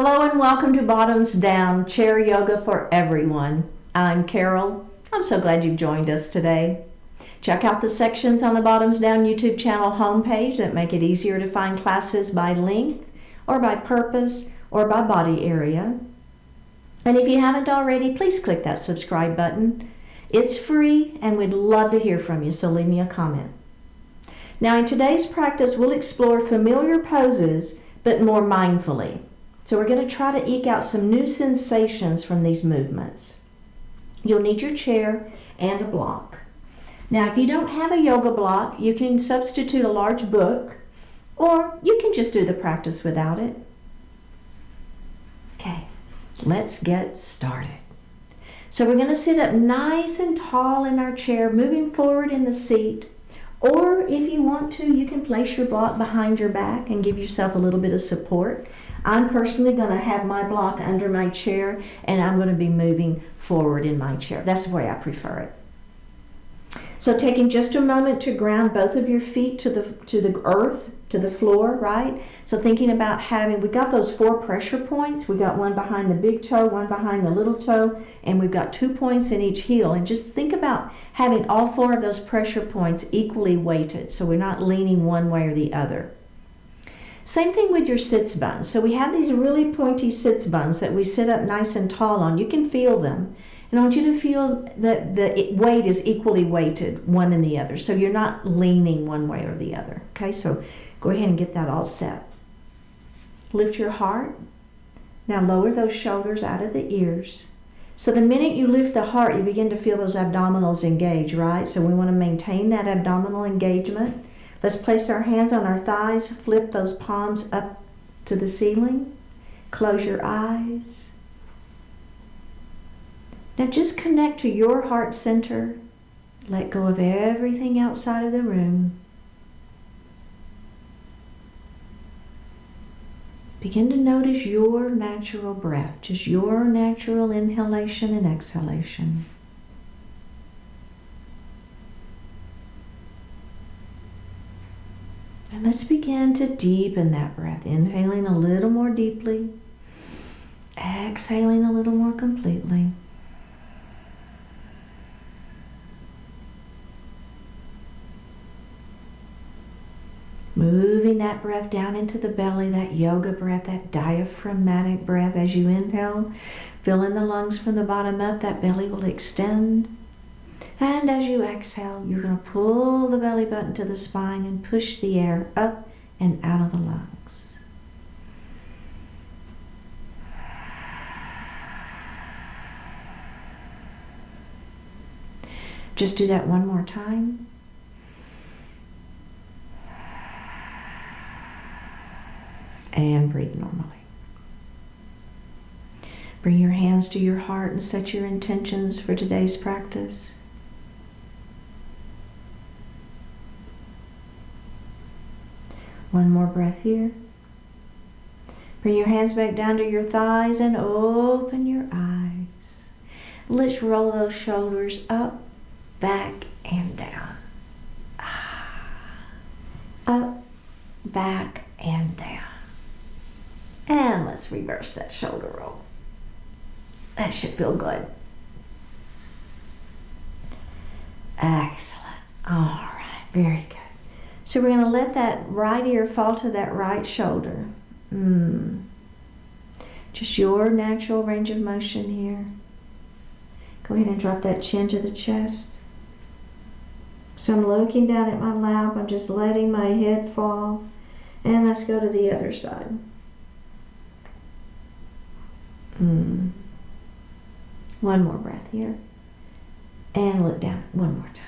Hello and welcome to Bottoms Down, Chair Yoga for Everyone. I'm Carol. I'm so glad you've joined us today. Check out the sections on the Bottoms Down YouTube channel homepage that make it easier to find classes by length or by purpose or by body area. And if you haven't already, please click that subscribe button. It's free and we'd love to hear from you, so leave me a comment. Now in today's practice, we'll explore familiar poses but more mindfully. So we're going to try to eke out some new sensations from these movements. You'll need your chair and a block. Now if you don't have a yoga block, you can substitute a large book, or you can just do the practice without it. Okay, let's get started. So we're going to sit up nice and tall in our chair, moving forward in the seat. Or if you want to, you can place your block behind your back and give yourself a little bit of support. I'm personally going to have my block under my chair and I'm going to be moving forward in my chair. That's the way I prefer it. So taking just a moment to ground both of your feet to the earth, to the floor, right? So thinking about we got those 4 pressure points. We got one behind the big toe, one behind the little toe, and we've got 2 points in each heel. And just think about having all 4 of those pressure points equally weighted, so we're not leaning one way or the other. Same thing with your sits bones. So we have these really pointy sits bones that we sit up nice and tall on. You can feel them. And I want you to feel that the weight is equally weighted, one and the other. So you're not leaning one way or the other. Okay, so go ahead and get that all set. Lift your heart. Now lower those shoulders out of the ears. So the minute you lift the heart, you begin to feel those abdominals engage, right? So we want to maintain that abdominal engagement. Let's place our hands on our thighs, flip those palms up to the ceiling. Close your eyes. Now just connect to your heart center. Let go of everything outside of the room. Begin to notice your natural breath, just your natural inhalation and exhalation. And let's begin to deepen that breath, inhaling a little more deeply, exhaling a little more completely. Moving that breath down into the belly, that yoga breath, that diaphragmatic breath as you inhale. Filling the lungs from the bottom up, that belly will extend. And as you exhale, you're going to pull the belly button to the spine and push the air up and out of the lungs. Just do that one more time. And breathe normally. Bring your hands to your heart and set your intentions for today's practice. One more breath here. Bring your hands back down to your thighs and open your eyes. Let's roll those shoulders up, back, and down. Up, back, and down. And let's reverse that shoulder roll. That should feel good. Excellent. All right, very good. So we're going to let that right ear fall to that right shoulder. Just your natural range of motion here. Go ahead and drop that chin to the chest. So I'm looking down at my lap. I'm just letting my head fall. And let's go to the other side. One more breath here. And look down one more time.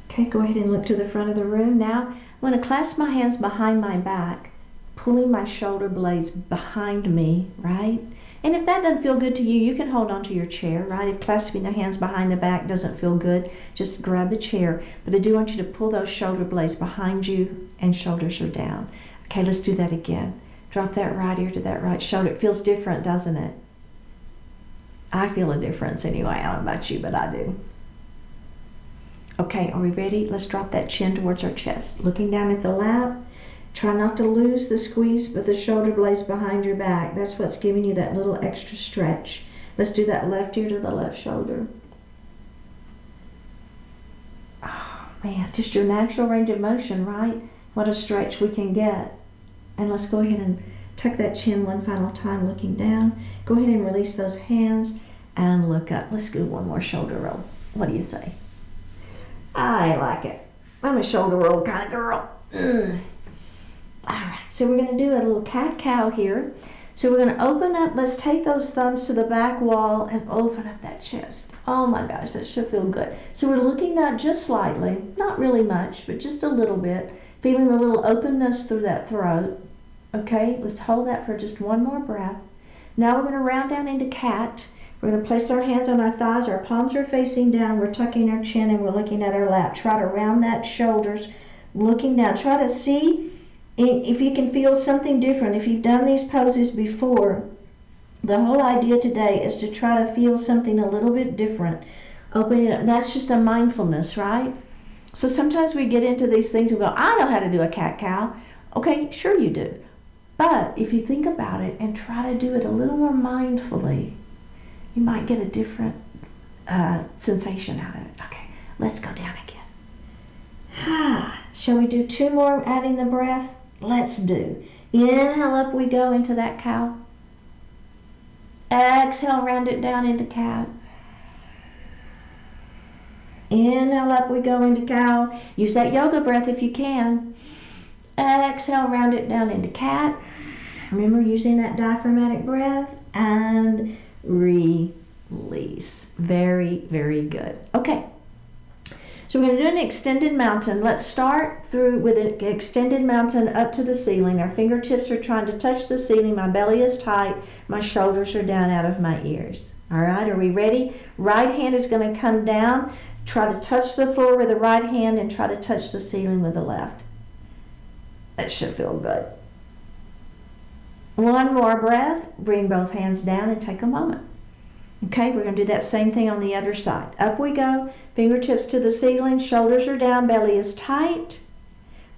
Okay, go ahead and look to the front of the room. Now, I'm going to clasp my hands behind my back, pulling my shoulder blades behind me, right? And if that doesn't feel good to you, you can hold on to your chair, right? If clasping the hands behind the back doesn't feel good, just grab the chair. But I do want you to pull those shoulder blades behind you and shoulders are down. Okay, let's do that again. Drop that right ear to that right shoulder. It feels different, doesn't it? I feel a difference anyway. I don't know about you, but I do. Okay, are we ready? Let's drop that chin towards our chest. Looking down at the lap, Try not to lose the squeeze of the shoulder blades behind your back. That's what's giving you that little extra stretch. Let's do that left ear to the left shoulder. Oh man, just your natural range of motion, right? What a stretch we can get. And let's go ahead and tuck that chin one final time, looking down. Go ahead and release those hands and look up. Let's do one more shoulder roll. What do you say? I like it. I'm a shoulder roll kind of girl. All right, so we're going to do a little cat-cow here. So we're going to open up, let's take those thumbs to the back wall and open up that chest. Oh my gosh, that should feel good. So we're looking down just slightly, not really much, but just a little bit, feeling a little openness through that throat. Okay, let's hold that for just one more breath. Now we're going to round down into cat. We're going to place our hands on our thighs, our palms are facing down, we're tucking our chin and we're looking at our lap. Try to round that shoulders, looking down. Try to see if you can feel something different. If you've done these poses before, the whole idea today is to try to feel something a little bit different. Open it up. That's just a mindfulness, right? So sometimes we get into these things and go, I know how to do a cat-cow. Okay, sure you do. But if you think about it and try to do it a little more mindfully, you might get a different sensation out of it. Okay, let's go down again. Shall we do two more, adding the breath? Let's do. Inhale, up we go into that cow. Exhale, round it down into cat. Inhale, up we go into cow. Use that yoga breath if you can. Exhale, round it down into cat. Remember using that diaphragmatic breath and release. Very, very good. Okay. So we're going to do an extended mountain. Let's start through with an extended mountain up to the ceiling. Our fingertips are trying to touch the ceiling. My belly is tight. My shoulders are down out of my ears. All right, are we ready? Right hand is going to come down. Try to touch the floor with the right hand and try to touch the ceiling with the left. That should feel good. One more breath. Bring both hands down and take a moment. Okay, we're going to do that same thing on the other side. Up we go. Fingertips to the ceiling. Shoulders are down. Belly is tight.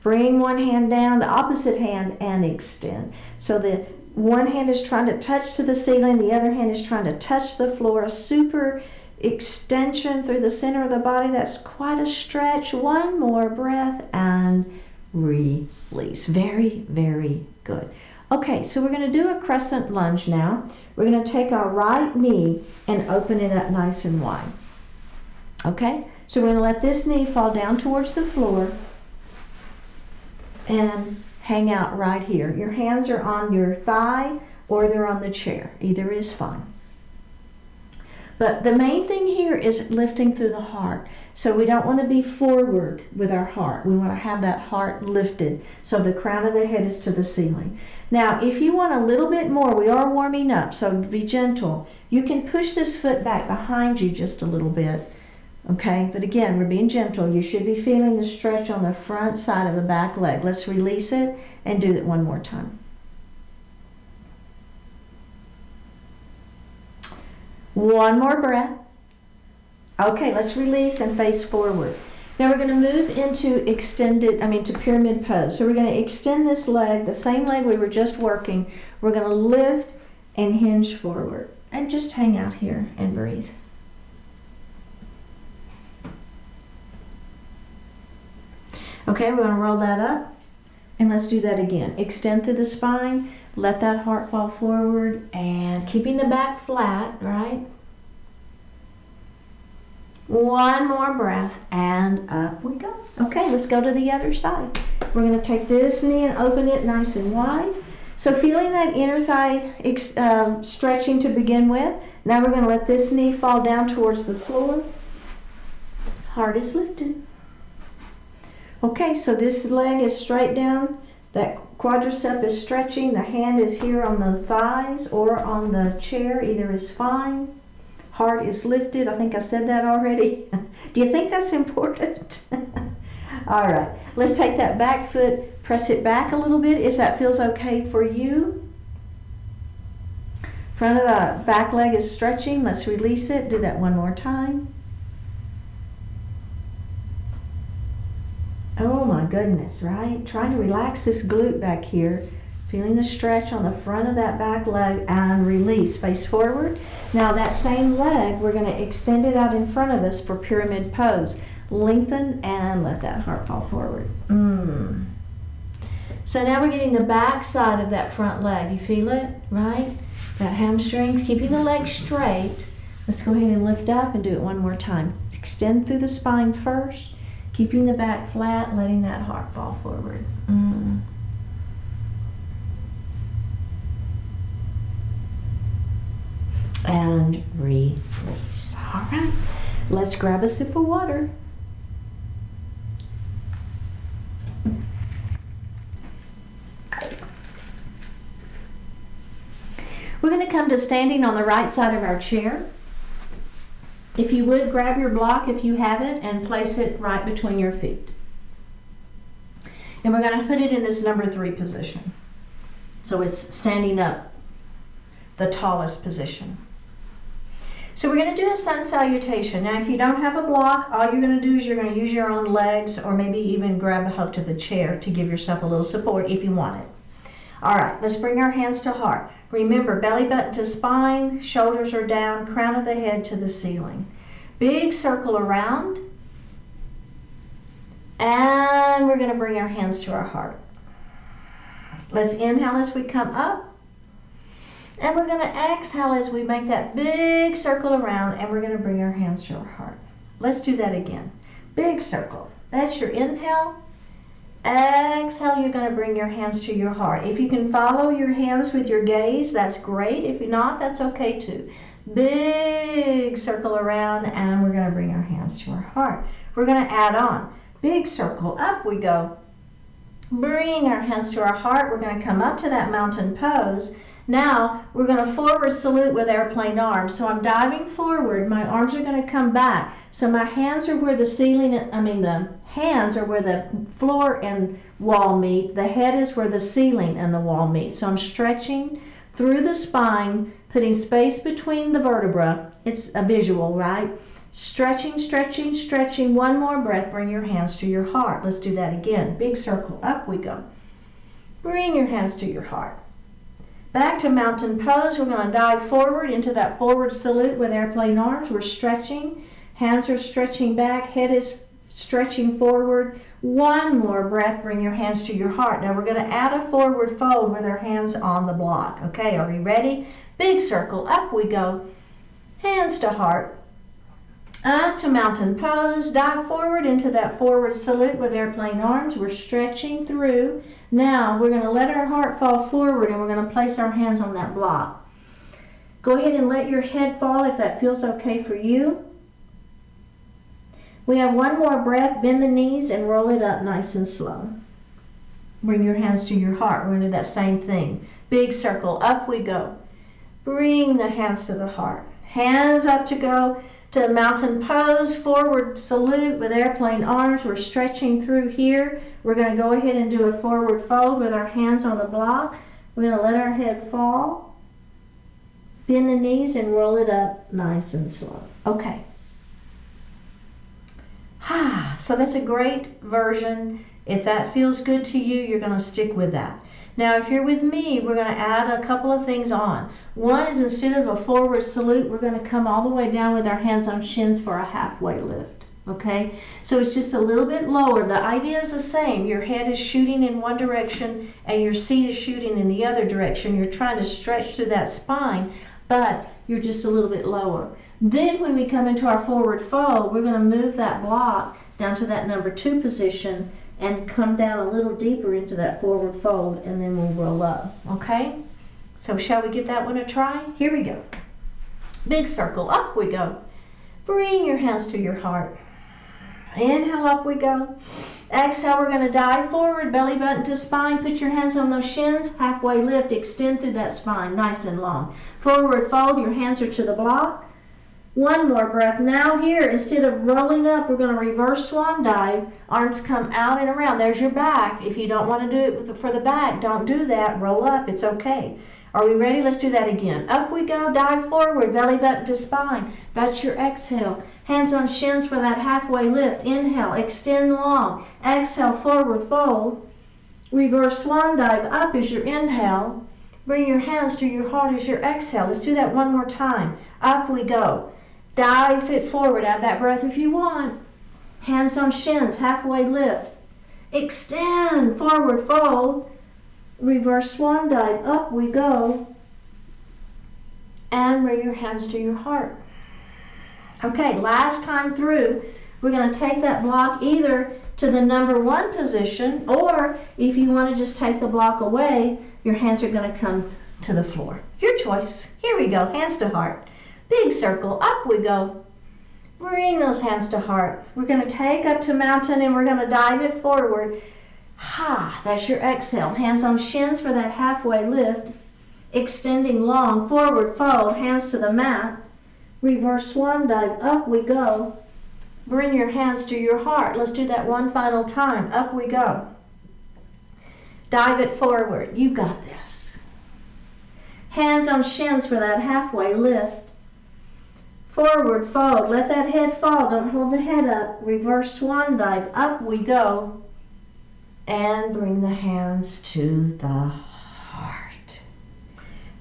Bring one hand down, the opposite hand, and extend. So the one hand is trying to touch to the ceiling. The other hand is trying to touch the floor. A super extension through the center of the body. That's quite a stretch. One more breath and release. Very, very good. Okay, so we're going to do a crescent lunge now. We're going to take our right knee and open it up nice and wide. Okay, so we're going to let this knee fall down towards the floor and hang out right here. Your hands are on your thigh or they're on the chair. Either is fine. But the main thing here is lifting through the heart. So we don't want to be forward with our heart. We want to have that heart lifted so the crown of the head is to the ceiling. Now, if you want a little bit more, we are warming up, so be gentle. You can push this foot back behind you just a little bit. Okay, but again, we're being gentle. You should be feeling the stretch on the front side of the back leg. Let's release it and do it one more time. One more breath. Okay, let's release and face forward. Now we're going to move into to pyramid pose. So we're going to extend this leg, the same leg we were just working. We're going to lift and hinge forward. And just hang out here and breathe. Okay, we're going to roll that up. And let's do that again. Extend through the spine. Let that heart fall forward. And keeping the back flat, right? One more breath, and up we go. Okay, let's go to the other side. We're going to take this knee and open it nice and wide. So feeling that inner thigh stretching to begin with. Now we're going to let this knee fall down towards the floor. Heart is lifted. Okay, so this leg is straight down. That quadricep is stretching. The hand is here on the thighs or on the chair. Either is fine. Heart is lifted. I think I said that already. Do you think that's important? All right. Let's take that back foot, press it back a little bit if that feels okay for you. Front of the back leg is stretching. Let's release it. Do that one more time. Oh my goodness, right? Trying to relax this glute back here. Feeling the stretch on the front of that back leg and release. Face forward. Now that same leg, we're going to extend it out in front of us for pyramid pose. Lengthen and let that heart fall forward. So now we're getting the back side of that front leg. You feel it, right? That hamstrings, keeping the leg straight. Let's go ahead and lift up and do it one more time. Extend through the spine first, keeping the back flat, letting that heart fall forward. And release. All right, let's grab a sip of water. We're going to come to standing on the right side of our chair. If you would, grab your block if you have it and place it right between your feet. And we're going to put it in this number 3 position. So it's standing up, the tallest position. So we're going to do a sun salutation. Now if you don't have a block, all you're going to do is you're going to use your own legs or maybe even grab a hook to the chair to give yourself a little support if you want it. All right, let's bring our hands to heart. Remember, belly button to spine, shoulders are down, crown of the head to the ceiling. Big circle around. And we're going to bring our hands to our heart. Let's inhale as we come up. And we're going to exhale as we make that big circle around, and we're going to bring our hands to our heart. Let's do that again. Big circle. That's your inhale. Exhale, you're going to bring your hands to your heart. If you can follow your hands with your gaze, that's great. If you're not, that's okay too. Big circle around, and we're going to bring our hands to our heart. We're going to add on. Big circle, up we go. Bring our hands to our heart. We're going to come up to that mountain pose. Now, we're going to forward salute with airplane arms. So I'm diving forward. My arms are going to come back. So my hands are where the hands are where the floor and wall meet. The head is where the ceiling and the wall meet. So I'm stretching through the spine, putting space between the vertebra. It's a visual, right? Stretching, stretching, stretching. One more breath. Bring your hands to your heart. Let's do that again. Big circle. Up we go. Bring your hands to your heart. Back to mountain pose. We're going to dive forward into that forward salute with airplane arms. We're stretching. Hands are stretching back. Head is stretching forward. One more breath. Bring your hands to your heart. Now we're going to add a forward fold with our hands on the block. Okay, are we ready? Big circle. Up we go. Hands to heart. Up to mountain pose. Dive forward into that forward salute with airplane arms. We're stretching through. Now we're going to let our heart fall forward, and we're going to place our hands on that block. Go ahead and let your head fall if that feels okay for you. We have one more breath. Bend the knees and roll it up nice and slow. Bring your hands to your heart. We're going to do that same thing. Big circle. Up we go. Bring the hands to the heart. Hands up to go to mountain pose, forward salute with airplane arms. We're stretching through here. We're going to go ahead and do a forward fold with our hands on the block. We're going to let our head fall, bend the knees, and roll it up nice and slow. Okay. So that's a great version. If that feels good to you, you're going to stick with that. Now, if you're with me, we're going to add a couple of things on. One is, instead of a forward salute, we're going to come all the way down with our hands on shins for a halfway lift. Okay? So it's just a little bit lower. The idea is the same. Your head is shooting in one direction and your seat is shooting in the other direction. You're trying to stretch through that spine, but you're just a little bit lower. Then when we come into our forward fold, we're going to move that block down to that number 2 position and come down a little deeper into that forward fold, and then we'll roll up. Okay? So shall we give that one a try? Here we go. Big circle. Up we go. Bring your hands to your heart. Inhale, up we go. Exhale, we're going to dive forward, belly button to spine. Put your hands on those shins. Halfway lift. Extend through that spine, nice and long. Forward fold. Your hands are to the block. One more breath. Now here, instead of rolling up, we're going to reverse swan dive. Arms come out and around. There's your back. If you don't want to do it for the back, don't do that. Roll up. It's okay. Are we ready? Let's do that again. Up we go. Dive forward. Belly button to spine. That's your exhale. Hands on shins for that halfway lift. Inhale, extend long. Exhale, forward fold. Reverse swan dive. Up is your inhale. Bring your hands to your heart as your exhale. Let's do that one more time. Up we go. Dive it forward. Add that breath if you want. Hands on shins, halfway lift. Extend, forward fold. Reverse swan dive. Up we go. And bring your hands to your heart. Okay, last time through, we're going to take that block either to the number 1 position, or if you want to just take the block away, your hands are going to come to the floor. Your choice. Here we go, hands to heart. Big circle, up we go. Bring those hands to heart. We're going to take up to mountain and we're going to dive it forward. Ha, that's your exhale. Hands on shins for that halfway lift. Extending long, forward fold, hands to the mat. Reverse swan dive, up we go. Bring your hands to your heart. Let's do that one final time. Up we go. Dive it forward. You got this. Hands on shins for that halfway lift. Forward fold. Let that head fall. Don't hold the head up. Reverse swan dive. Up we go. And bring the hands to the heart.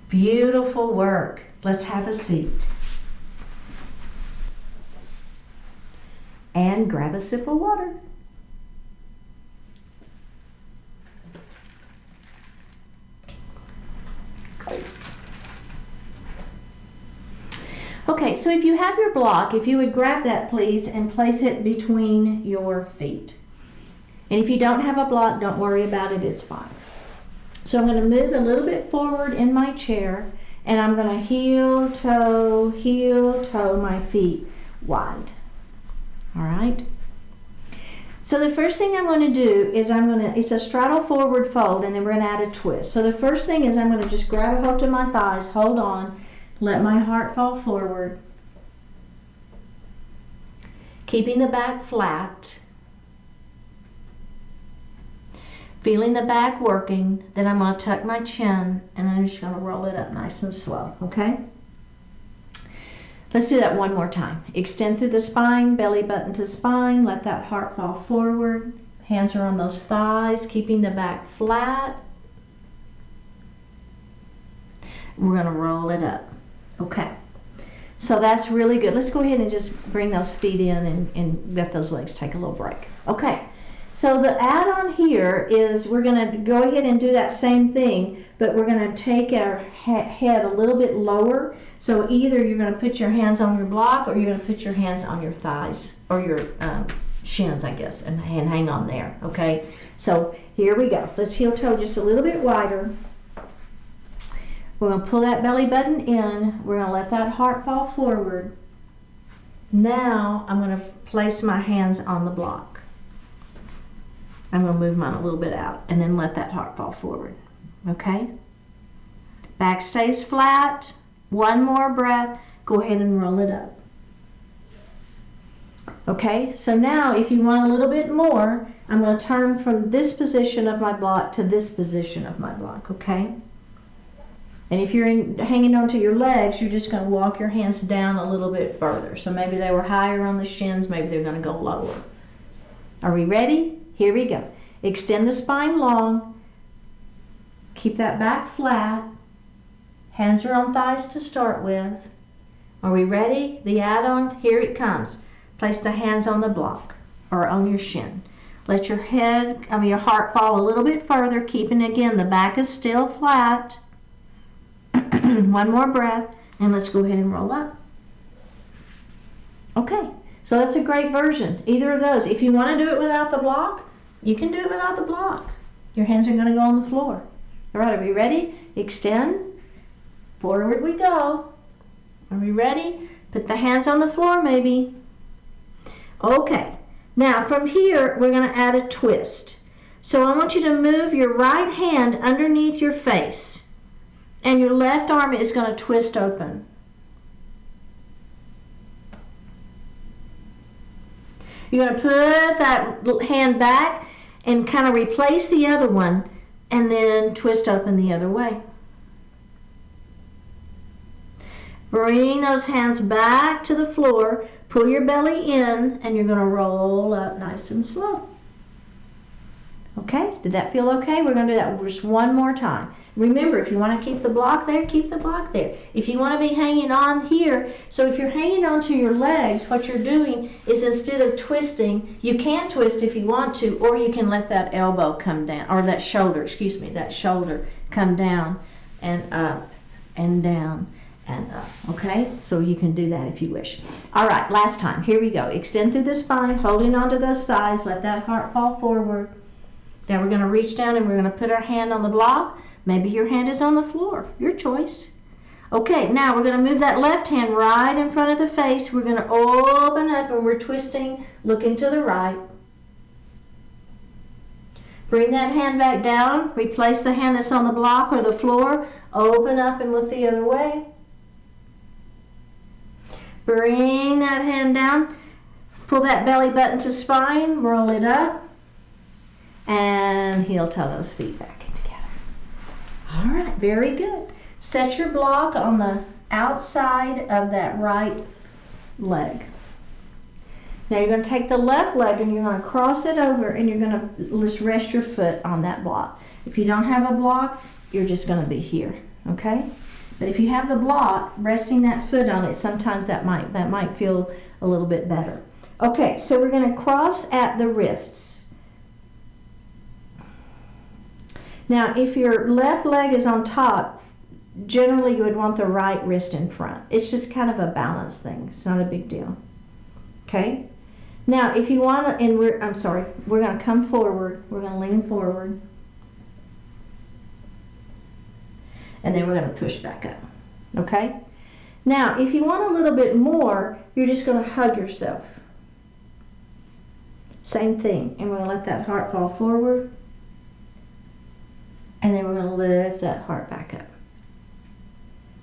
Beautiful work. Let's have a seat. And grab a sip of water. Okay, so if you have your block, if you would grab that please and place it between your feet. And if you don't have a block, don't worry about it, it's fine. So I'm going to move a little bit forward in my chair and I'm going to heel, toe my feet wide. All right. So the first thing I'm going to do is it's a straddle forward fold, and then we're going to add a twist. So the first thing is I'm going to just grab a hold to my thighs, hold on, let my heart fall forward, keeping the back flat, feeling the back working. Then I'm going to tuck my chin, and I'm just going to roll it up nice and slow, okay? Let's do that one more time. Extend through the spine, belly button to spine. Let that heart fall forward. Hands are on those thighs, keeping the back flat. We're going to roll it up. Okay. So that's really good. Let's go ahead and just bring those feet in and let those legs take a little break. Okay. So the add-on here is we're going to go ahead and do that same thing, but we're going to take our head a little bit lower. So either you're going to put your hands on your block or you're going to put your hands on your thighs or your shins, I guess, and hang on there, okay? So here we go. Let's heel toe just a little bit wider. We're going to pull that belly button in. We're going to let that heart fall forward. Now I'm going to place my hands on the block. I'm going to move mine a little bit out and then let that heart fall forward, okay? Back stays flat. One more breath. Go ahead and roll it up. Okay, so now if you want a little bit more, I'm going to turn from this position of my block to this position of my block, okay? And if you're hanging onto your legs, you're just going to walk your hands down a little bit further. So maybe they were higher on the shins, maybe they're going to go lower. Are we ready? Here we go. Extend the spine long. Keep that back flat. Hands are on thighs to start with. Are we ready? The add-on, here it comes. Place the hands on the block or on your shin. Let your your heart fall a little bit further, keeping again the back is still flat. One more breath, and let's go ahead and roll up. Okay, so that's a great version. Either of those. If you want to do it without the block, you can do it without the block. Your hands are going to go on the floor. All right, are we ready? Extend. Forward we go. Are we ready? Put the hands on the floor maybe. Okay, now from here we're going to add a twist. So I want you to move your right hand underneath your face and your left arm is going to twist open. You're going to put that hand back and kind of replace the other one and then twist open the other way. Bring those hands back to the floor. Pull your belly in, and you're going to roll up nice and slow. Okay, did that feel okay? We're going to do that just one more time. Remember, if you want to keep the block there, keep the block there. If you want to be hanging on here, so if you're hanging on to your legs, what you're doing is instead of twisting, you can twist if you want to, or you can let that elbow come down, or that shoulder, excuse me, that shoulder come down and up and down and up. Okay, so you can do that if you wish. All right, last time. Here we go. Extend through the spine, holding onto those thighs. Let that heart fall forward. Then we're going to reach down and we're going to put our hand on the block. Maybe your hand is on the floor. Your choice. Okay, now we're going to move that left hand right in front of the face. We're going to open up and we're twisting, looking to the right. Bring that hand back down. Replace the hand that's on the block or the floor. Open up and look the other way. Bring that hand down. Pull that belly button to spine. Roll it up. And heel toe those feet back in together. All right, very good. Set your block on the outside of that right leg. Now you're going to take the left leg and you're going to cross it over and you're going to just rest your foot on that block. If you don't have a block, you're just going to be here, okay? But if you have the block, resting that foot on it, sometimes that might feel a little bit better. Okay, so we're going to cross at the wrists. Now, if your left leg is on top, generally you would want the right wrist in front. It's just kind of a balance thing. It's not a big deal. Okay? Now, if you want to, and we're going to come forward. We're going to lean forward. And then we're going to push back up. Okay? Now, if you want a little bit more, you're just going to hug yourself. Same thing. And we're going to let that heart fall forward. And then we're going to lift that heart back up.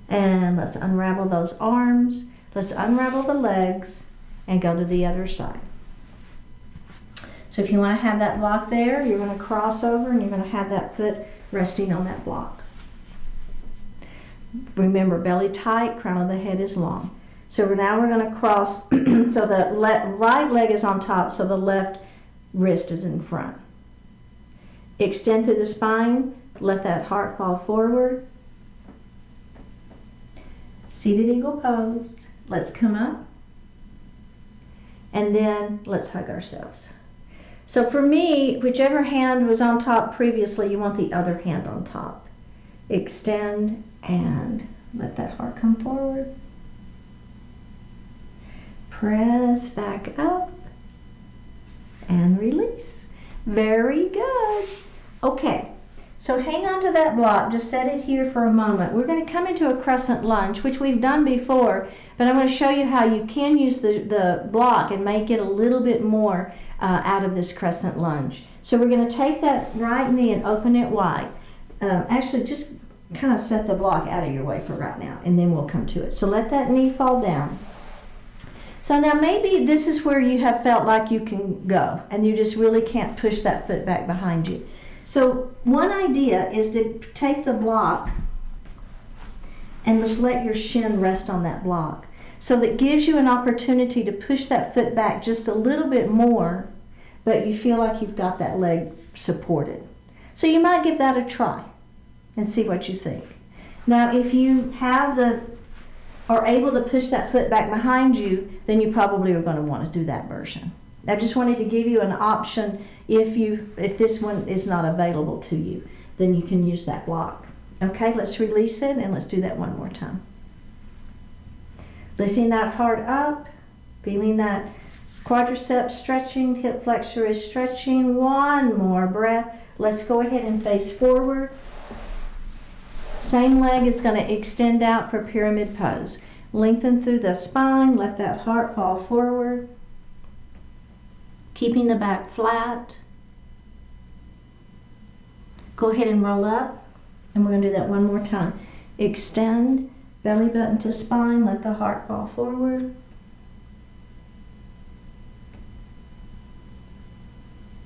And let's unravel those arms. Let's unravel the legs and go to the other side. So if you want to have that block there, you're going to cross over and you're going to have that foot resting on that block. Remember, belly tight, crown of the head is long. So now we're going to cross so the right leg is on top, so the left wrist is in front. Extend through the spine. Let that heart fall forward. Seated eagle pose. Let's come up. And then let's hug ourselves. So for me, whichever hand was on top previously, you want the other hand on top. Extend and let that heart come forward. Press back up and release. Very good. Okay. So hang on to that block, just set it here for a moment. We're going to come into a crescent lunge, which we've done before, but I'm going to show you how you can use the block and make it a little bit more out of this crescent lunge. So we're going to take that right knee and open it wide. Actually, just kind of set the block out of your way for right now, and then we'll come to it. So let that knee fall down. So now maybe this is where you have felt like you can go, and you just really can't push that foot back behind you. So one idea is to take the block and just let your shin rest on that block. So that gives you an opportunity to push that foot back just a little bit more, but you feel like you've got that leg supported. So you might give that a try and see what you think. Now if you are able to push that foot back behind you, then you probably are going to want to do that version. I just wanted to give you an option. If this one is not available to you, then you can use that block. Okay, let's release it and let's do that one more time. Lifting that heart up, feeling that quadriceps stretching, hip flexor is stretching. One more breath. Let's go ahead and face forward. Same leg is going to extend out for pyramid pose. Lengthen through the spine, let that heart fall forward. Keeping the back flat. Go ahead and roll up, and we're going to do that one more time. Extend, belly button to spine, let the heart fall forward.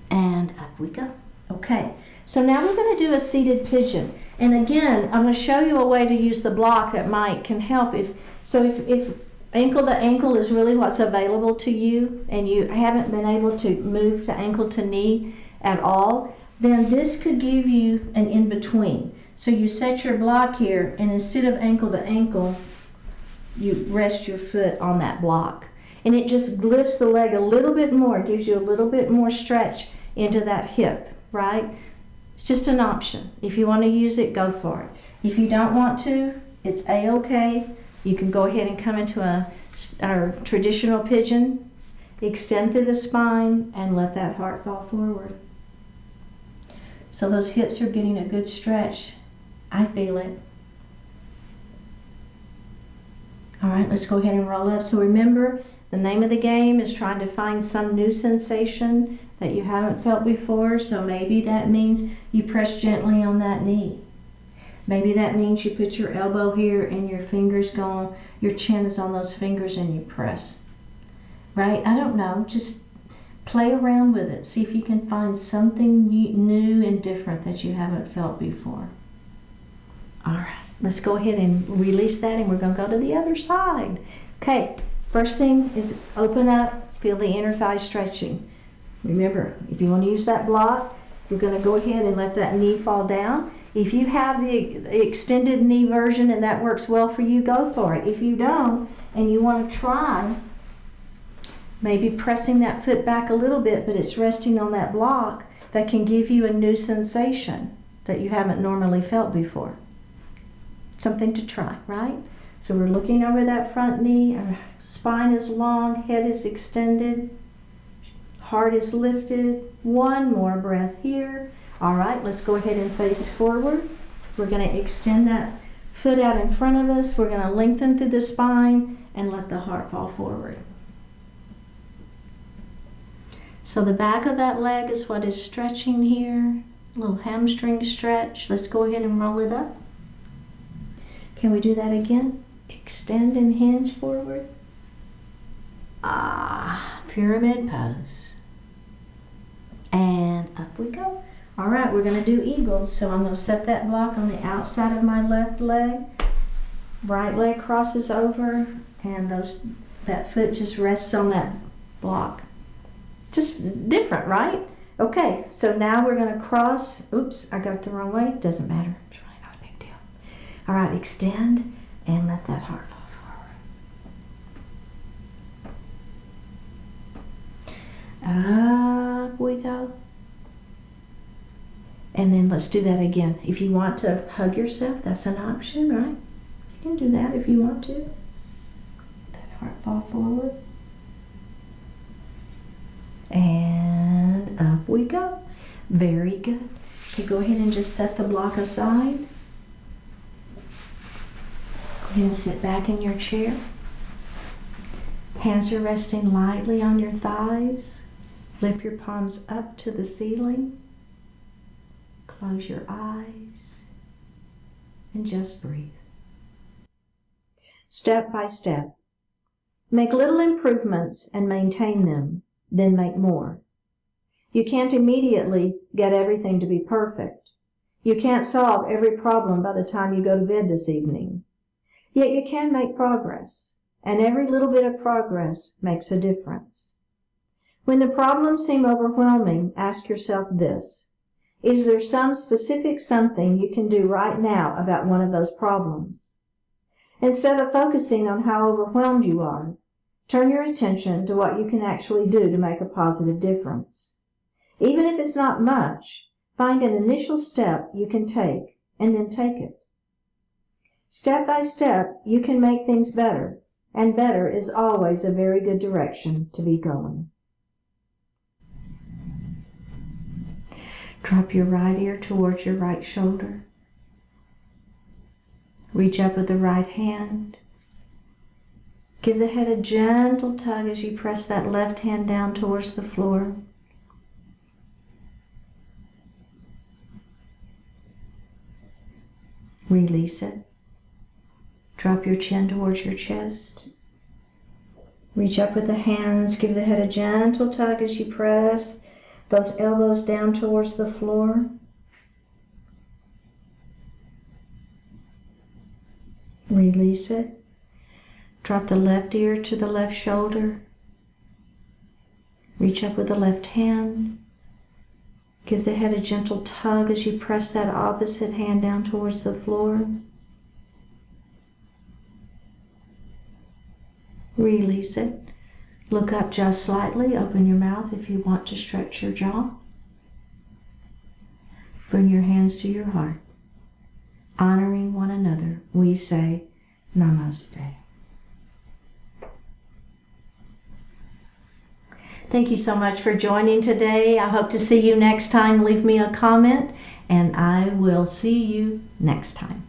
And up we go. Okay, so now we're going to do a seated pigeon. And again, I'm going to show you a way to use the block that can help. If ankle to ankle is really what's available to you, and you haven't been able to move to ankle to knee at all, then this could give you an in-between. So you set your block here, and instead of ankle to ankle, you rest your foot on that block. And it just lifts the leg a little bit more, gives you a little bit more stretch into that hip, right? It's just an option. If you want to use it, go for it. If you don't want to, it's a-okay. You can go ahead and come into our traditional pigeon, extend through the spine, and let that heart fall forward. So those hips are getting a good stretch. I feel it. All right, let's go ahead and roll up. So remember, the name of the game is trying to find some new sensation that you haven't felt before. So maybe that means you press gently on that knee. Maybe that means you put your elbow here and your fingers go, your chin is on those fingers and you press. Right? I don't know. Just play around with it. See if you can find something new and different that you haven't felt before. All right. Let's go ahead and release that, and we're going to go to the other side. Okay. First thing is open up. Feel the inner thigh stretching. Remember, if you want to use that block, we're going to go ahead and let that knee fall down. If you have the extended knee version and that works well for you, go for it. If you don't and you want to try maybe pressing that foot back a little bit, but it's resting on that block, that can give you a new sensation that you haven't normally felt before. Something to try, right? So we're looking over that front knee. Our spine is long, head is extended, heart is lifted. One more breath here. All right, let's go ahead and face forward. We're going to extend that foot out in front of us. We're going to lengthen through the spine and let the heart fall forward. So the back of that leg is what is stretching here. A little hamstring stretch. Let's go ahead and roll it up. Can we do that again? Extend and hinge forward. Pyramid pose. And up we go. All right, we're going to do eagles. So I'm going to set that block on the outside of my left leg. Right leg crosses over, and that foot just rests on that block. Just different, right? Okay, so now we're going to cross. Oops, I got it the wrong way. It doesn't matter. It's really not a big deal. All right, extend and let that heart fall forward. Up we go. And then let's do that again. If you want to hug yourself, that's an option, right? You can do that if you want to. Let that heart fall forward. And up we go. Very good. Okay, go ahead and just set the block aside. Go ahead and sit back in your chair. Hands are resting lightly on your thighs. Flip your palms up to the ceiling. Close your eyes and just breathe. Step by step. Make little improvements and maintain them, then make more. You can't immediately get everything to be perfect. You can't solve every problem by the time you go to bed this evening. Yet you can make progress, and every little bit of progress makes a difference. When the problems seem overwhelming, ask yourself this: is there some specific something you can do right now about one of those problems? Instead of focusing on how overwhelmed you are, turn your attention to what you can actually do to make a positive difference. Even if it's not much, find an initial step you can take and then take it. Step by step, you can make things better, and better is always a very good direction to be going. Drop your right ear towards your right shoulder. Reach up with the right hand. Give the head a gentle tug as you press that left hand down towards the floor. Release it. Drop your chin towards your chest. Reach up with the hands. Give the head a gentle tug as you press those elbows down towards the floor. Release it. Drop the left ear to the left shoulder. Reach up with the left hand. Give the head a gentle tug as you press that opposite hand down towards the floor. Release it. Look up just slightly. Open your mouth if you want to stretch your jaw. Bring your hands to your heart. Honoring one another, we say Namaste. Thank you so much for joining today. I hope to see you next time. Leave me a comment, and I will see you next time.